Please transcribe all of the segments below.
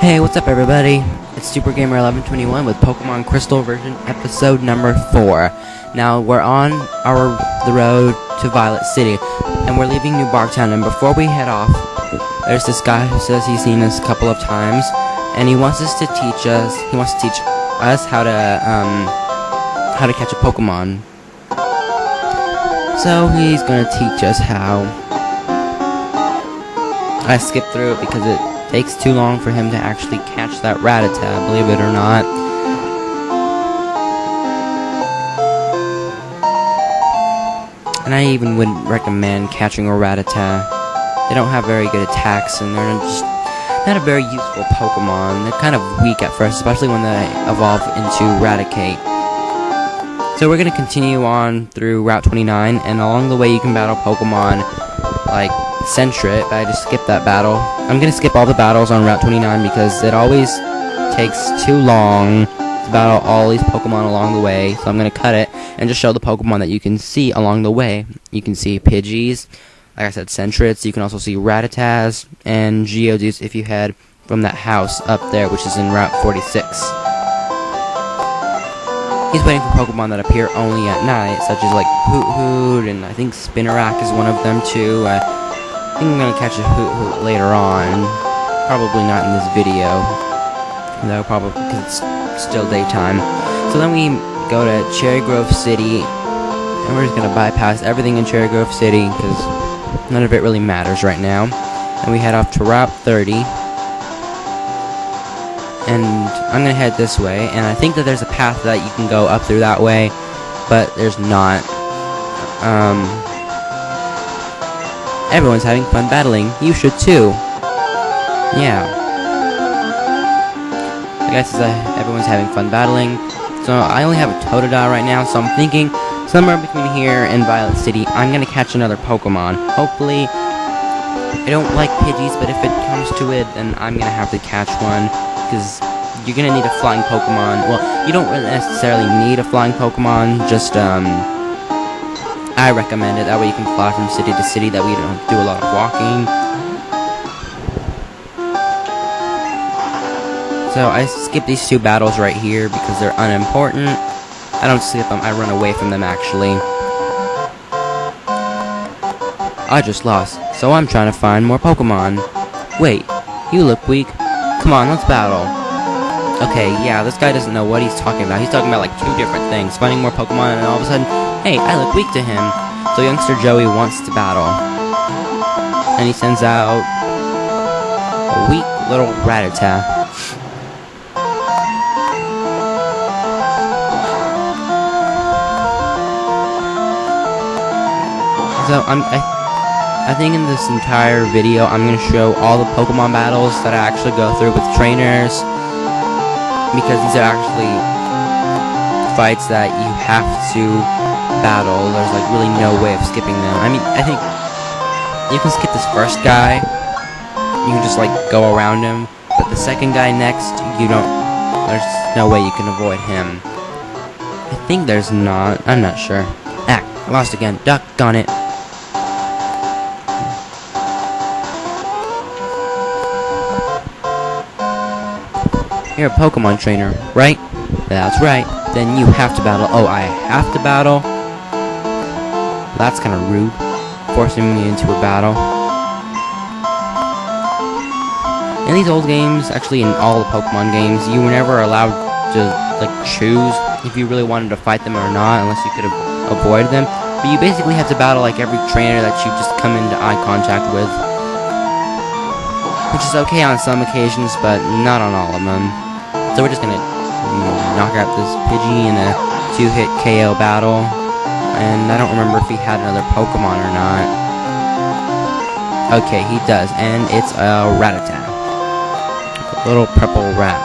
Hey, what's up everybody? It's SuperGamer1121 with Pokemon Crystal version episode number 4. Now we're on the road to Violet City, and we're leaving New Barktown, and before we head off, there's this guy who says he's seen us a couple of times, and he wants to teach us how to catch a Pokemon. So he's gonna teach us how. I skipped through it because it takes too long for him to actually catch that Rattata, believe it or not. And I even wouldn't recommend catching a Rattata. They don't have very good attacks, and they're just not a very useful Pokemon. They're kind of weak at first, especially when they evolve into Raticate. So we're going to continue on through Route 29, and along the way you can battle Pokemon like Sentret, but I just skipped that battle. I'm going to skip all the battles on Route 29 because it always takes too long to battle all these Pokemon along the way, so I'm going to cut it and just show the Pokemon that you can see along the way. You can see Pidgeys, like I said, Sentrets. You can also see Rattatas and Geodudes if you head from that house up there, which is in Route 46. He's waiting for Pokemon that appear only at night, such as like Hoot Hoot, and I think Spinarak is one of them too. I think I'm gonna catch a Hoot Hoot later on. Probably not in this video, though, probably because it's still daytime. So then we go to Cherry Grove City, and we're just gonna bypass everything in Cherry Grove City because none of it really matters right now. And we head off to Route 30. And I'm gonna head this way, and I think that there's a path that you can go up through that way, but there's not. Everyone's having fun battling. You should too. Yeah. The guy says everyone's having fun battling. So I only have a Totodile right now, so I'm thinking somewhere between here and Violet City, I'm gonna catch another Pokemon. Hopefully, I don't like Pidgeys, but if it comes to it, then I'm gonna have to catch one. Because you're gonna need a flying Pokemon. Well, you don't really necessarily need a flying Pokemon, just I recommend it. That way you can fly from city to city, that way you don't do a lot of walking. So I skip these two battles right here because they're unimportant. I don't skip them, I run away from them actually. I just lost, so I'm trying to find more Pokemon. Wait, you look weak. Come on, let's battle. Okay, yeah, this guy doesn't know what he's talking about. He's talking about like two different things. Finding more Pokemon, and all of a sudden, hey, I look weak to him. So youngster Joey wants to battle. And he sends out a weak little Rattata. So I think in this entire video, I'm going to show all the Pokemon battles that I actually go through with trainers, because these are actually fights that you have to battle. There's like really no way of skipping them. I mean, I think you can skip this first guy, you can just like go around him, but the second guy next, there's no way you can avoid him. I think there's not, I'm not sure. I lost again, doggone it. You're a Pokemon trainer, right? That's right. Then you have to battle. Oh, I have to battle? That's kind of rude. Forcing me into a battle. In these old games, actually in all the Pokemon games, you were never allowed to like choose if you really wanted to fight them or not, unless you could have avoided them. But you basically have to battle like every trainer that you just come into eye contact with. Which is okay on some occasions, but not on all of them. So we're just gonna knock out this Pidgey in a 2-hit KO battle. And I don't remember if he had another Pokemon or not. Okay, he does, and it's a Rattata. A little purple rat.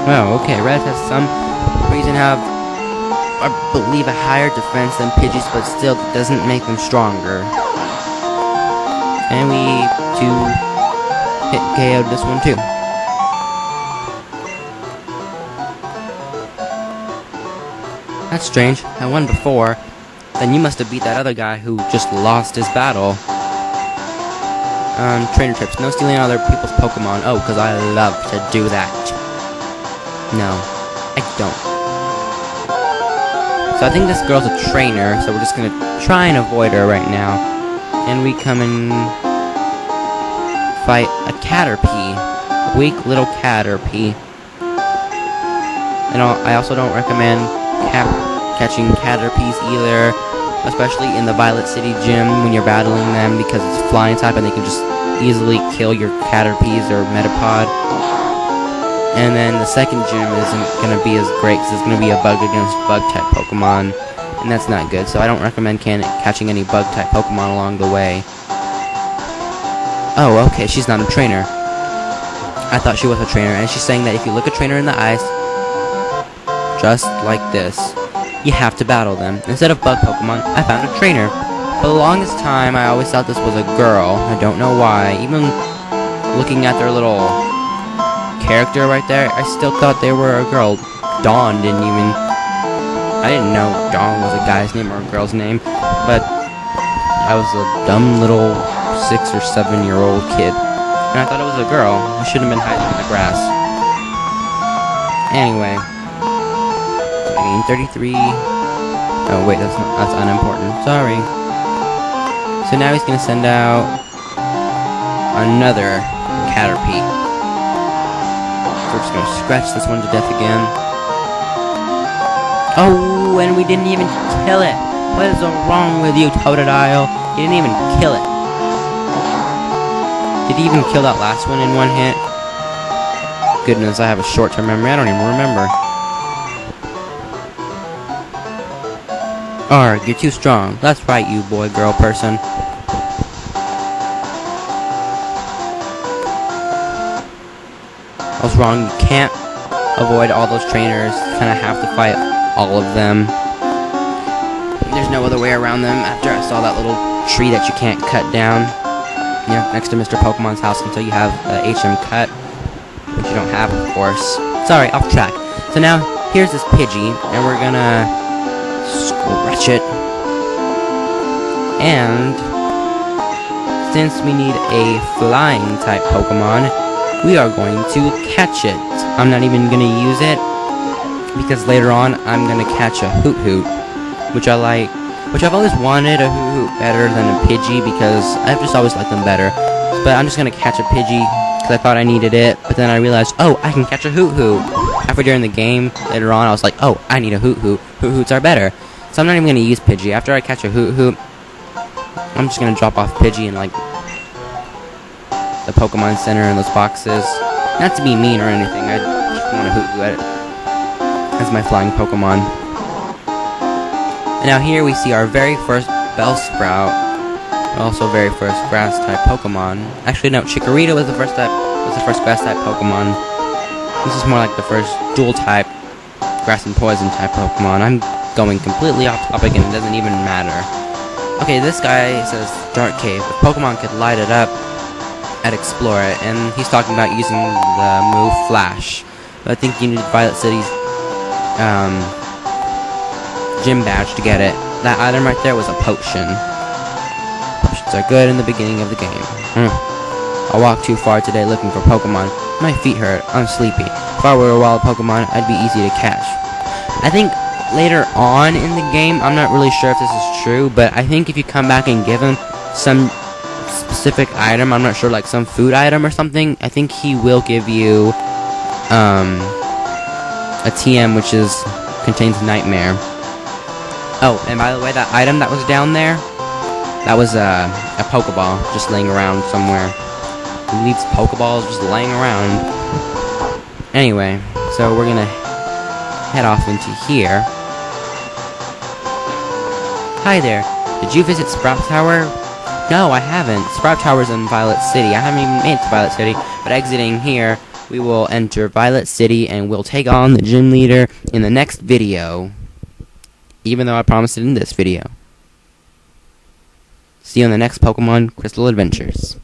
Oh, okay, Rattata some reason have, I believe, a higher defense than Pidgeys, but still doesn't make them stronger. And we hit KO'd this one too. That's strange. I won before. Then you must have beat that other guy who just lost his battle. trainer trips. No stealing other people's Pokemon. Oh, because I love to do that. No, I don't. So I think this girl's a trainer, so we're just gonna try and avoid her right now. And we come and fight a Caterpie. A weak little Caterpie. And I also don't recommend catching Caterpies either, especially in the Violet City gym when you're battling them, because it's flying type and they can just easily kill your Caterpies or Metapod. And then the second gym isn't going to be as great because it's going to be a bug against bug type Pokemon, and that's not good, so I don't recommend catching any bug type Pokemon along the way. Oh, okay, she's not a trainer. I thought she was a trainer, and she's saying that if you look a trainer in the eyes, just like this, you have to battle them. Instead of bug Pokemon, I found a trainer. For the longest time, I always thought this was a girl. I don't know why. Even looking at their little character right there, I still thought they were a girl. Dawn didn't even... I didn't know Dawn was a guy's name or a girl's name, but I was a dumb little 6 or 7-year-old kid, and I thought it was a girl. I shouldn't have been hiding in the grass. Anyway, game 33. Oh wait, that's unimportant. Sorry. So now he's gonna send out another Caterpie. We're just gonna scratch this one to death again. Oh, and we didn't even kill it. What is wrong with you, Totodile? You didn't even kill it. Did he even kill that last one in one hit? Goodness, I have a short-term memory. I don't even remember. Arg, you're too strong. That's right, you boy-girl person. I was wrong. You can't avoid all those trainers. You kind of have to fight all of them. There's no other way around them after I saw that little tree that you can't cut down. Yeah, next to Mr. Pokemon's house until you have HM cut. Which you don't have, of course. Sorry, off track. So now, here's this Pidgey, and we're gonna scratch it. And since we need a flying type Pokemon, we are going to catch it. I'm not even going to use it, because later on I'm going to catch a Hoot-Hoot, which I like, which I've always wanted a Hoot-Hoot better than a Pidgey, because I've just always liked them better. But I'm just going to catch a Pidgey, because I thought I needed it, but then I realized, oh, I can catch a Hoot-Hoot. After during the game, later on, I was like, oh, I need a Hoot-Hoot. Hoot-Hoots are better. So I'm not even going to use Pidgey. After I catch a Hoot-Hoot, I'm just going to drop off Pidgey in, like, the Pokemon Center in those boxes. Not to be mean or anything, I just want to Hoot-Hoot as my flying Pokemon. And now here we see our very first Bellsprout, also very first Grass-type Pokemon. Actually, no, Chikorita was the first Grass-type Pokemon. This is more like the first Dual-type Grass and Poison-type Pokemon. I'm going completely off topic and it doesn't even matter. Okay, this guy says Dark Cave. If Pokemon could light it up, I'd explore it, and he's talking about using the move Flash. But I think you need Violet City's gym badge to get it. That item right there was a potion. Potions are good in the beginning of the game. I walked too far today looking for Pokemon. My feet hurt. I'm sleepy. If I were a wild Pokemon, I'd be easy to catch. I think later on in the game, I'm not really sure if this is true, but I think if you come back and give him some specific item, I'm not sure, like some food item or something, I think he will give you a TM, which contains Nightmare. Oh, and by the way, that item that was down there, that was a Pokeball just laying around somewhere. Who leaves Pokeballs just laying around? Anyway, so we're gonna head off into here. Hi there, did you visit Sprout Tower? No, I haven't. Sprout Tower's in Violet City. I haven't even made it to Violet City, but exiting here, we will enter Violet City and we'll take on the gym leader in the next video. Even though I promised it in this video. See you on the next Pokemon Crystal Adventures.